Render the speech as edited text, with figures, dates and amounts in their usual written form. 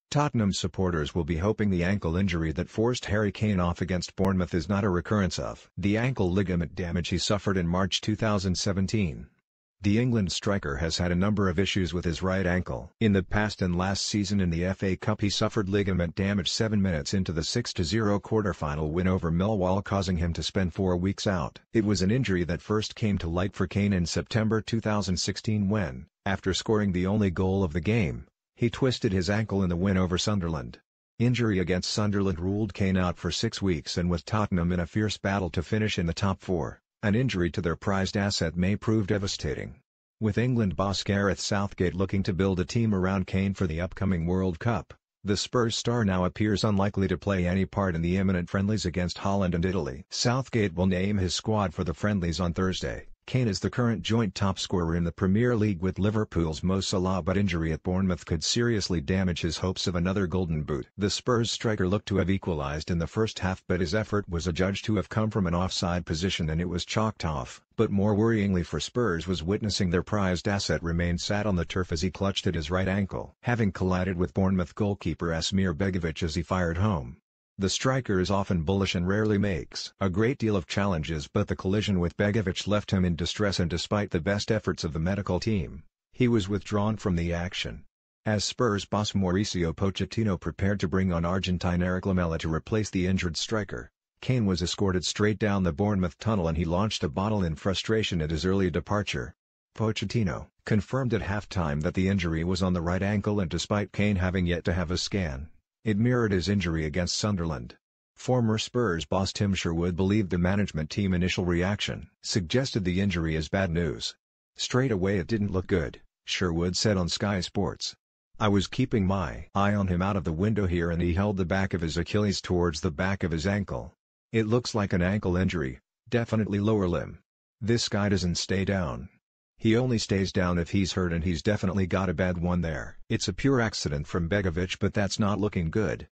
Tottenham supporters will be hoping the ankle injury that forced Harry Kane off against Bournemouth is not a recurrence of the ankle ligament damage he suffered in March 2017. The England striker has had a number of issues with his right ankle. In the past and last season in the FA Cup he suffered ligament damage 7 minutes into the 6-0 quarter-final win over Millwall, causing him to spend 4 weeks out. It was an injury that first came to light for Kane in September 2016 when, after scoring the only goal of the game, he twisted his ankle in the win over Sunderland. Injury against Sunderland ruled Kane out for 6 weeks, and with Tottenham in a fierce battle to finish in the top 4, an injury to their prized asset may prove devastating. With England boss Gareth Southgate looking to build a team around Kane for the upcoming World Cup, the Spurs star now appears unlikely to play any part in the imminent friendlies against Holland and Italy. Southgate will name his squad for the friendlies on Thursday. Kane is the current joint top scorer in the Premier League with Liverpool's Mo Salah, but injury at Bournemouth could seriously damage his hopes of another Golden Boot. The Spurs striker looked to have equalised in the first half, but his effort was adjudged to have come from an offside position and it was chalked off. But more worryingly for Spurs was witnessing their prized asset remain sat on the turf as he clutched at his right ankle, having collided with Bournemouth goalkeeper Asmir Begovic as he fired home. The striker is often bullish and rarely makes a great deal of challenges, but the collision with Begovic left him in distress, and despite the best efforts of the medical team, he was withdrawn from the action. As Spurs boss Mauricio Pochettino prepared to bring on Argentine Eric Lamela to replace the injured striker, Kane was escorted straight down the Bournemouth tunnel and he launched a bottle in frustration at his early departure. Pochettino confirmed at halftime that the injury was on the right ankle, and despite Kane having yet to have a scan, it mirrored his injury against Sunderland. Former Spurs boss Tim Sherwood believed the management team initial reaction suggested the injury is bad news. "Straight away it didn't look good," Sherwood said on Sky Sports. "I was keeping my eye on him out of the window here and he held the back of his Achilles towards the back of his ankle. It looks like an ankle injury, definitely lower limb. This guy doesn't stay down. He only stays down if he's hurt, and he's definitely got a bad one there. It's a pure accident from Begovic, but that's not looking good."